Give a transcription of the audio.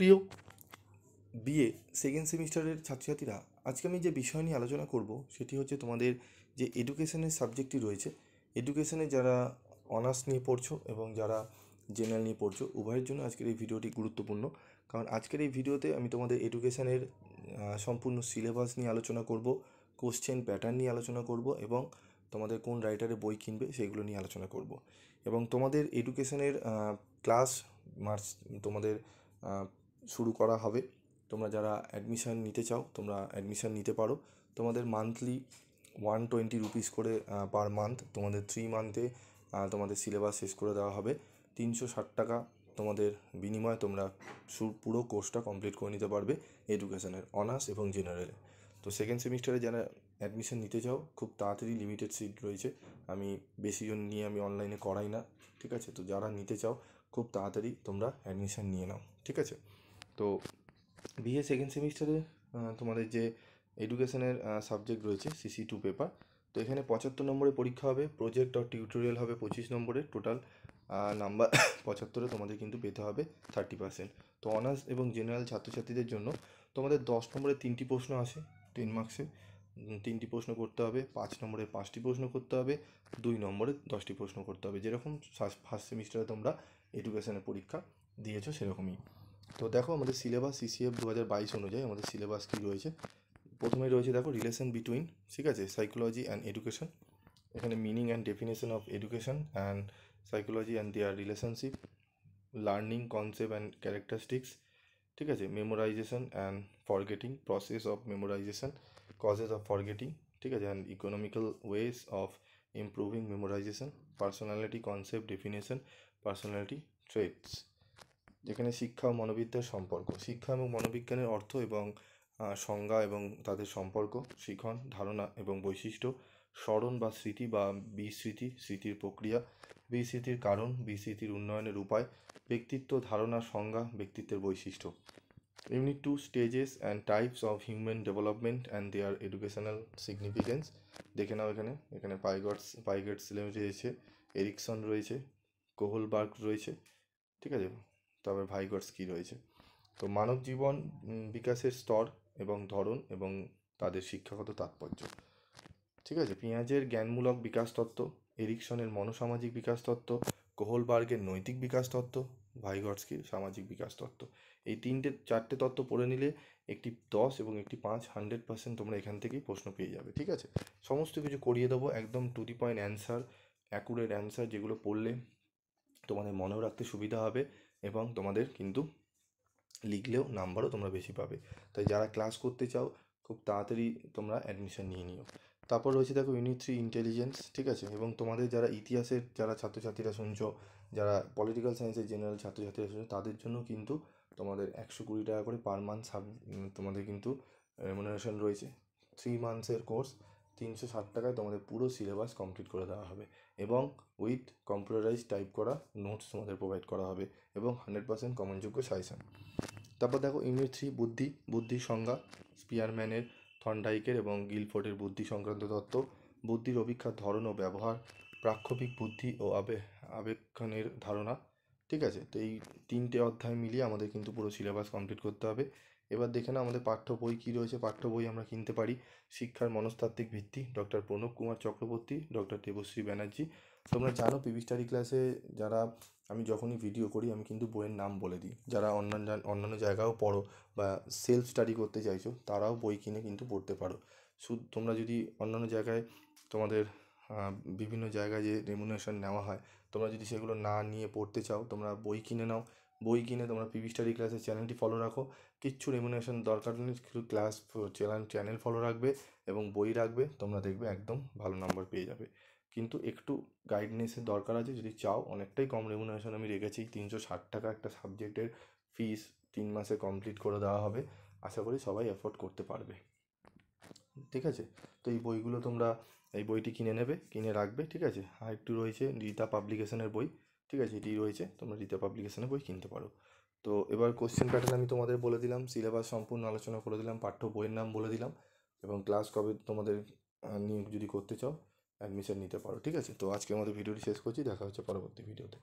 প্রিয় BA second সেমিস্টারের ছাত্রছাত্রীরা, আজকে আমি যে বিষয় নিয়ে আলোচনা করব সেটি হচ্ছে তোমাদের যে এডুকেশনের সাবজেক্টটি রয়েছে। এডুকেশনে যারা অনার্স নিয়ে পড়ছো এবং যারা জেনারেল নিয়ে পড়ছো, উভয়ের জন্য আজকের এই ভিডিওটি গুরুত্বপূর্ণ। কারণ আজকের এই ভিডিওতে আমি তোমাদের এডুকেশনের সম্পূর্ণ সিলেবাস নিয়ে আলোচনা করব, কোশ্চেন প্যাটার্ন নিয়ে আলোচনা করব এবং তোমাদের কোন রাইটারে বই কিনবে সেগুলো নিয়ে আলোচনা করব। এবং তোমাদের এডুকেশনের ক্লাস মার্চ তোমাদের শুরু করা হবে। তোমরা যারা অ্যাডমিশান নিতে চাও তোমরা অ্যাডমিশান নিতে পারো। তোমাদের মান্থলি 120 রুপিস করে পার মান্থ, তোমাদের 3 মান্থে তোমাদের সিলেবাস শেষ করে দেওয়া হবে। 360 টাকা তোমাদের বিনিময়ে তোমরা পুরো কোর্সটা কমপ্লিট করে নিতে পারবে এডুকেশনের অনার্স এবং জেনারেলে। তো সেকেন্ড সেমিস্টারে যারা অ্যাডমিশান নিতে চাও, খুব তাড়াতাড়ি লিমিটেড সিট রয়েছে। আমি বেশি জন নিয়ে আমি অনলাইনে করাই না, ঠিক আছে? তো যারা নিতে চাও খুব তাড়াতাড়ি তোমরা অ্যাডমিশান নিয়ে নাও, ঠিক আছে? তো বিএ সেকেন্ড সেমিস্টারে তোমাদের যে এডুকেশনের সাবজেক্ট রয়েছে CC2 পেপার। তো এখানে 75 নম্বরের পরীক্ষা হবে, প্রজেক্ট আর টিউটোরিয়াল হবে 25 নম্বরের, টোটাল নাম্বার 75-এ তোমাদের কিন্তু পেতে হবে 30%। তো অনার্স এবং জেনারেল ছাত্রছাত্রীদের জন্য তোমাদের 10 নম্বরের 3টি প্রশ্ন আসে 10 মার্কসে, 3টি প্রশ্ন করতে হবে, 5 নম্বরে 5টি প্রশ্ন করতে হবে, 2 নম্বরে 10টি প্রশ্ন করতে হবে, যেরকম ফার্স্ট সেমিস্টারে তোমরা এডুকেশনের পরীক্ষা দিয়েছো সেরকমই। তো দেখো আমাদের সিলেবাস CCF 2022 অনুযায়ী আমাদের সিলেবাস কী রয়েছে। প্রথমেই রয়েছে দেখো রিলেশন বিটুইন, ঠিক আছে, সাইকোলজি অ্যান্ড এডুকেশন। এখানে meaning and definition of education and psychology and there relationship, learning concept and characteristics, ঠিক আছে, memorisation and forgetting, process of memorisation, causes of forgetting, ঠিক আছে, and economical ways of improving memorisation, personality concept definition, personality traits. যেখানে শিক্ষা ও মনোবিদ্যার সম্পর্ক, শিক্ষা এবং মনোবিজ্ঞানের অর্থ এবং সংজ্ঞা এবং তাদের সম্পর্ক, শিখন, ধারণা এবং বৈশিষ্ট্য, স্মরণ বা স্মৃতি বা বিস্মৃতি, স্মৃতির প্রক্রিয়া, বিস্মৃতির কারণ, বিস্মৃতির উন্নয়নের উপায়, ব্যক্তিত্ব, ধারণা, সংজ্ঞা, ব্যক্তিত্বের বৈশিষ্ট্য। Unit 2 stages and types of human development and their educational significance. দেখে নাও এখানে পাইগেটস রয়েছে, এরিকসন রয়েছে, কোহলবার্গ রয়েছে, ঠিক আছে, তবে ভাইগটস্কি রয়েছে। তো মানব জীবন বিকাশের স্তর এবং ধরন এবং তাদের শিক্ষাগত তাৎপর্য, ঠিক আছে। পিঁয়াজের জ্ঞানমূলক বিকাশ তত্ত্ব, এরিকসনের মনোসামাজিক বিকাশ তত্ত্ব, কোহলবার্গের নৈতিক বিকাশ তত্ত্ব, ভাইগটস্কির সামাজিক বিকাশ তত্ত্ব। এই 4টে তত্ত্ব পড়ে নিলে একটি 10 এবং একটি 5 100% তোমরা এখান থেকেই প্রশ্ন পেয়ে যাবে, ঠিক আছে। সমস্ত কিছু করিয়ে দেবো, একদম to the point answer, accurate answer, যেগুলো পড়লে তোমাদের মনেও রাখতে সুবিধা হবে এবং তোমাদের কিন্তু লিখলেও নাম্বারও তোমরা বেশি পাবে। তাই যারা ক্লাস করতে চাও খুব তাড়াতাড়ি তোমরা অ্যাডমিশন নিয়ে নিও। তারপর রয়েছে দেখো ইউনিট 3 ইন্টেলিজেন্স, ঠিক আছে। এবং তোমাদের যারা ইতিহাসের যারা ছাত্রছাত্রীরা শুনছো, যারা পলিটিক্যাল সায়েন্সের জেনারেল ছাত্রছাত্রীরা শুনছো, তাদের জন্য কিন্তু তোমাদের 120 টাকা করে পার মান্থ তোমাদের কিন্তু রেমুনারেশন রয়েছে। 3 মান্থসের কোর্স 360 টাকায় তোমাদের পুরো সিলেবাস কমপ্লিট করে দেওয়া হবে এবং উইথ কম্পিউটারাইজ টাইপ করা নোটস তোমাদের প্রোভাইড করা হবে এবং 100% কমনযোগ্য সাজেশন। তারপর দেখো ইউনিট 3 বুদ্ধির সংজ্ঞা, স্পিয়ারম্যানের, থর্নডাইকের এবং গিলফোর্ডের বুদ্ধি সংক্রান্ত তত্ত্ব, বুদ্ধির অভিক্ষার ধরন ও ব্যবহার, প্রাক্ষোভিক বুদ্ধি ও আবেক্ষণের ধারণা, ঠিক আছে। তো এই 3টে অধ্যায় মিলিয়ে আমাদের কিন্তু পুরো সিলেবাস কমপ্লিট করতে হবে। এবার দেখে না আমাদের পাঠ্য বই কী রয়েছে। পাঠ্য বই আমরা কিনতে পারি শিক্ষার মনস্তাত্ত্বিক ভিত্তি, ডক্টর প্রণব কুমার চক্রবর্তী, ডক্টর দেবশ্রী ব্যানার্জি। তোমরা জানো পিভি স্টাডি ক্লাসে যারা আমি যখনই ভিডিও করি আমি কিন্তু বইয়ের নাম বলে দিই। যারা অন্যান্য জায়গায়ও পড়ো বা সেলফ স্টাডি করতে চাইছো তারাও বই কিনে কিন্তু পড়তে পারো। তোমরা যদি অন্যান্য জায়গায় তোমাদের বিভিন্ন জায়গায় যে রেমুনারেশন নেওয়া হয়, তোমরা যদি সেগুলো না নিয়ে পড়তে চাও তোমরা বই কিনে নাও। বই কিনে তোমরা পিভি স্টাডি ক্লাসের চ্যানেলটি ফলো রাখো। কিচ্ছু রেমুনারেশন দরকার নেই, শুধু ক্লাস চ্যানেল ফলো রাখবে এবং বই রাখবে, তোমরা দেখবে একদম ভালো নাম্বার পেয়ে যাবে। কিন্তু একটু গাইডনেসের দরকার আছে যদি চাও। অনেকটাই কম রেমুনারেশন আমি রেখেছি, 360 টাকা একটা সাবজেক্টের ফিস 3 মাসে কমপ্লিট করে দেওয়া হবে। আশা করি সবাই অ্যাফোর্ড করতে পারবে, ঠিক আছে। তো এই বইটি কিনে নেবে, কিনে রাখবে, ঠিক আছে। আর একটু রয়েছে রীতা পাবলিকেশনের বই, ঠিক আছে, এটি রয়েছে, তোমরা রীতা পাবলিকেশনের বই কিনতে পারো। তো এবার কোশ্চেন প্যাটার্ন আমি তোমাদের বলে দিলাম, সিলেবাস সম্পূর্ণ আলোচনা করে দিলাম, পাঠ্য বইয়ের নাম বলে দিলাম এবং ক্লাস কবে তোমাদের নিয়ে যদি করতে চাও অ্যাডমিশন নিতে পারো, ঠিক আছে। তো আজকে আমাদের ভিডিওটি শেষ করছি, দেখা হচ্ছে পরবর্তী ভিডিওতে।